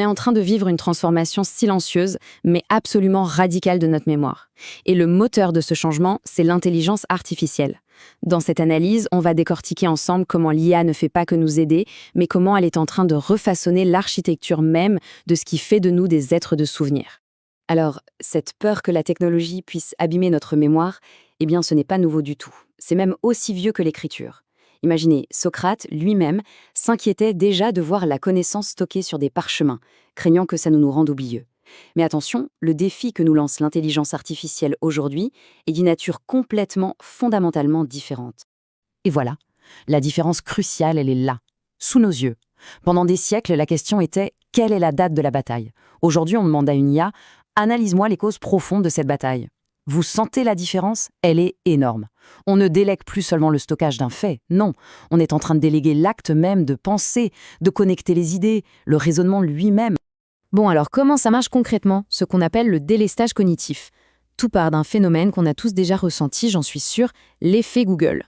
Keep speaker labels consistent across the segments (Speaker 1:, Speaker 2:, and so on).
Speaker 1: est en train de vivre une transformation silencieuse, mais absolument radicale de notre mémoire. Et le moteur de ce changement, c'est l'intelligence artificielle. Dans cette analyse, on va décortiquer ensemble comment l'IA ne fait pas que nous aider, mais comment elle est en train de refaçonner l'architecture même de ce qui fait de nous des êtres de souvenir. Alors, cette peur que la technologie puisse abîmer notre mémoire, eh bien, ce n'est pas nouveau du tout. C'est même aussi vieux que l'écriture. Imaginez, Socrate, lui-même, s'inquiétait déjà de voir la connaissance stockée sur des parchemins, craignant que ça ne nous rende oublieux. Mais attention, le défi que nous lance l'intelligence artificielle aujourd'hui est d'une nature complètement, fondamentalement différente. Et voilà, la différence cruciale, elle est là, sous nos yeux. Pendant des siècles, la question était « quelle est la date de la bataille ?» Aujourd'hui, on demande à une IA « analyse-moi les causes profondes de cette bataille ». Vous sentez la différence? Elle est énorme. On ne délègue plus seulement le stockage d'un fait, non. On est en train de déléguer l'acte même de penser, de connecter les idées, le raisonnement lui-même. Bon, alors comment ça marche concrètement, ce qu'on appelle le délestage cognitif? Tout part d'un phénomène qu'on a tous déjà ressenti, j'en suis sûre, l'effet Google.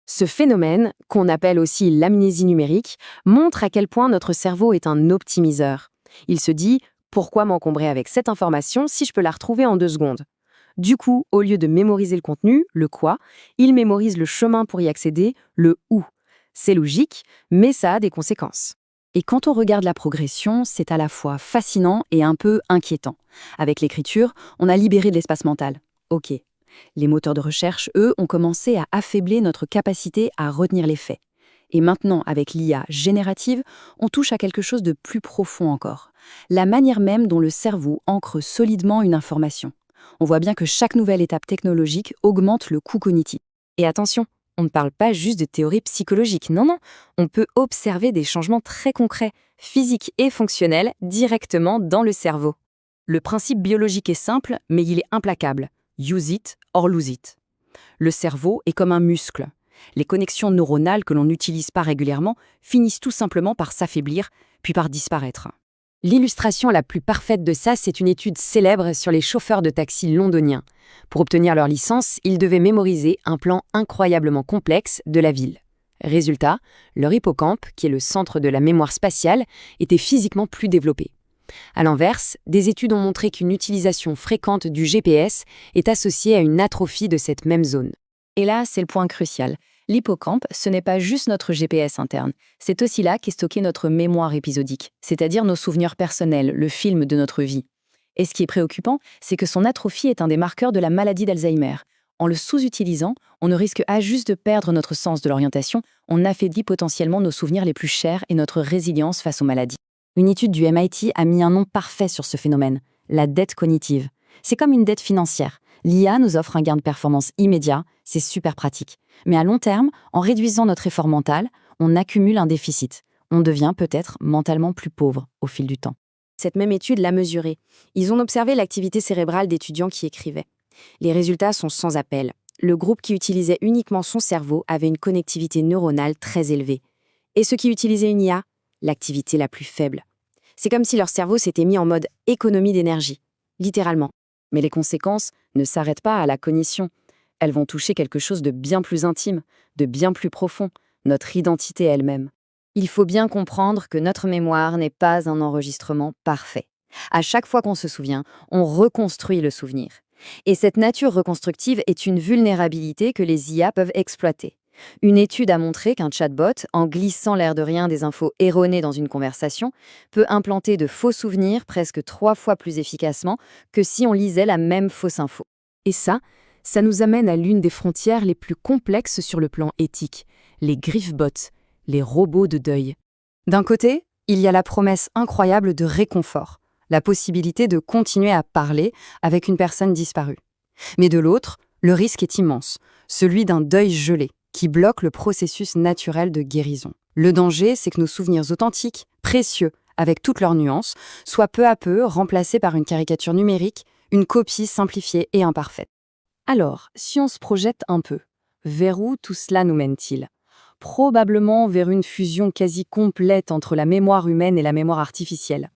Speaker 1: Ce phénomène, qu'on appelle aussi l'amnésie numérique, montre à quel point notre cerveau est un optimiseur. Il se dit « pourquoi m'encombrer avec cette information si je peux la retrouver en 2 secondes ?» Du coup, au lieu de mémoriser le contenu, le quoi, il mémorise le chemin pour y accéder, le où. C'est logique, mais ça a des conséquences. Et quand on regarde la progression, c'est à la fois fascinant et un peu inquiétant. Avec l'écriture, on a libéré de l'espace mental. Ok. Les moteurs de recherche, eux, ont commencé à affaiblir notre capacité à retenir les faits. Et maintenant, avec l'IA générative, on touche à quelque chose de plus profond encore. La manière même dont le cerveau ancre solidement une information. On voit bien que chaque nouvelle étape technologique augmente le coût cognitif. Et attention, on ne parle pas juste de théorie psychologique, non, on peut observer des changements très concrets, physiques et fonctionnels, directement dans le cerveau. Le principe biologique est simple, mais il est implacable. Use it or lose it. Le cerveau est comme un muscle. Les connexions neuronales que l'on n'utilise pas régulièrement finissent tout simplement par s'affaiblir, puis par disparaître. L'illustration la plus parfaite de ça, c'est une étude célèbre sur les chauffeurs de taxi londoniens. Pour obtenir leur licence, ils devaient mémoriser un plan incroyablement complexe de la ville. Résultat, leur hippocampe, qui est le centre de la mémoire spatiale, était physiquement plus développé. À l'inverse, des études ont montré qu'une utilisation fréquente du GPS est associée à une atrophie de cette même zone. Et là, c'est le point crucial. L'hippocampe, ce n'est pas juste notre GPS interne, c'est aussi là qu'est stockée notre mémoire épisodique, c'est-à-dire nos souvenirs personnels, le film de notre vie. Et ce qui est préoccupant, c'est que son atrophie est un des marqueurs de la maladie d'Alzheimer. En le sous-utilisant, on ne risque pas juste de perdre notre sens de l'orientation, on affaiblit potentiellement nos souvenirs les plus chers et notre résilience face aux maladies. Une étude du MIT a mis un nom parfait sur ce phénomène, la dette cognitive. C'est comme une dette financière. L'IA nous offre un gain de performance immédiat, c'est super pratique. Mais à long terme, en réduisant notre effort mental, on accumule un déficit. On devient peut-être mentalement plus pauvre au fil du temps. Cette même étude l'a mesuré. Ils ont observé l'activité cérébrale d'étudiants qui écrivaient. Les résultats sont sans appel. Le groupe qui utilisait uniquement son cerveau avait une connectivité neuronale très élevée. Et ceux qui utilisaient une IA, l'activité la plus faible. C'est comme si leur cerveau s'était mis en mode économie d'énergie, littéralement. Mais les conséquences ne s'arrêtent pas à la cognition. Elles vont toucher quelque chose de bien plus intime, de bien plus profond, notre identité elle-même. Il faut bien comprendre que notre mémoire n'est pas un enregistrement parfait. À chaque fois qu'on se souvient, on reconstruit le souvenir. Et cette nature reconstructive est une vulnérabilité que les IA peuvent exploiter. Une étude a montré qu'un chatbot, en glissant l'air de rien des infos erronées dans une conversation, peut implanter de faux souvenirs presque 3 fois plus efficacement que si on lisait la même fausse info. Et ça nous amène à l'une des frontières les plus complexes sur le plan éthique, les griefbots, les robots de deuil. D'un côté, il y a la promesse incroyable de réconfort, la possibilité de continuer à parler avec une personne disparue. Mais de l'autre, le risque est immense, celui d'un deuil gelé, qui bloque le processus naturel de guérison. Le danger, c'est que nos souvenirs authentiques, précieux, avec toutes leurs nuances, soient peu à peu remplacés par une caricature numérique, une copie simplifiée et imparfaite. Alors, si on se projette un peu, vers où tout cela nous mène-t-il? Probablement vers une fusion quasi complète entre la mémoire humaine et la mémoire artificielle.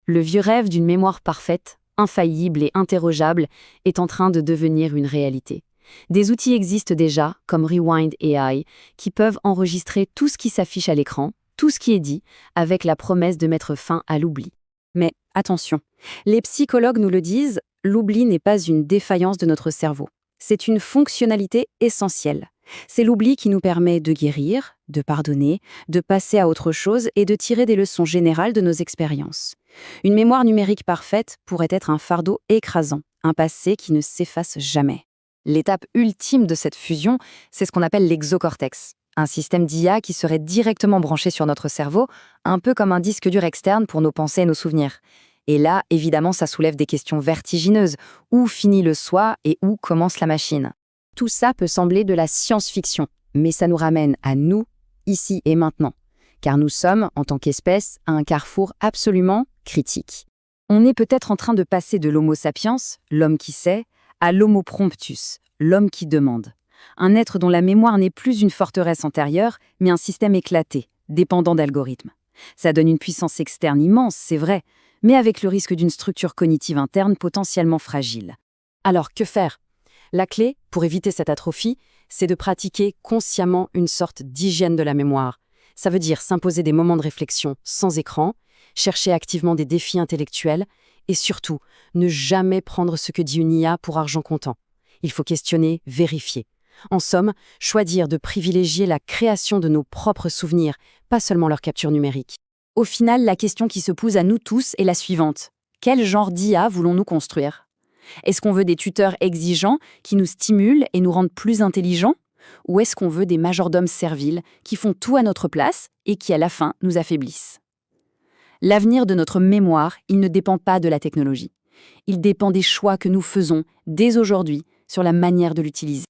Speaker 1: Le vieux rêve d'une mémoire parfaite, infaillible et interrogeable, est en train de devenir une réalité. Des outils existent déjà, comme Rewind AI, qui peuvent enregistrer tout ce qui s'affiche à l'écran, tout ce qui est dit, avec la promesse de mettre fin à l'oubli. Mais attention, les psychologues nous le disent, l'oubli n'est pas une défaillance de notre cerveau. C'est une fonctionnalité essentielle. C'est l'oubli qui nous permet de guérir, de pardonner, de passer à autre chose et de tirer des leçons générales de nos expériences. Une mémoire numérique parfaite pourrait être un fardeau écrasant, un passé qui ne s'efface jamais. L'étape ultime de cette fusion, c'est ce qu'on appelle l'exocortex, un système d'IA qui serait directement branché sur notre cerveau, un peu comme un disque dur externe pour nos pensées et nos souvenirs. Et là, évidemment, ça soulève des questions vertigineuses. Où finit le soi et où commence la machine? Tout ça peut sembler de la science-fiction, mais ça nous ramène à nous, ici et maintenant. Car nous sommes, en tant qu'espèce, à un carrefour absolument critique. On est peut-être en train de passer de l'homo sapiens, l'homme qui sait, à l'homo promptus, l'homme qui demande. Un être dont la mémoire n'est plus une forteresse antérieure, mais un système éclaté, dépendant d'algorithmes. Ça donne une puissance externe immense, c'est vrai, mais avec le risque d'une structure cognitive interne potentiellement fragile. Alors, que faire? La clé, pour éviter cette atrophie, c'est de pratiquer consciemment une sorte d'hygiène de la mémoire. Ça veut dire s'imposer des moments de réflexion sans écran, chercher activement des défis intellectuels et surtout, ne jamais prendre ce que dit une IA pour argent comptant. Il faut questionner, vérifier. En somme, choisir de privilégier la création de nos propres souvenirs, pas seulement leur capture numérique. Au final, la question qui se pose à nous tous est la suivante. Quel genre d'IA voulons-nous construire? Est-ce qu'on veut des tuteurs exigeants qui nous stimulent et nous rendent plus intelligents? Ou est-ce qu'on veut des majordomes serviles qui font tout à notre place et qui, à la fin, nous affaiblissent? L'avenir de notre mémoire, il ne dépend pas de la technologie. Il dépend des choix que nous faisons dès aujourd'hui sur la manière de l'utiliser.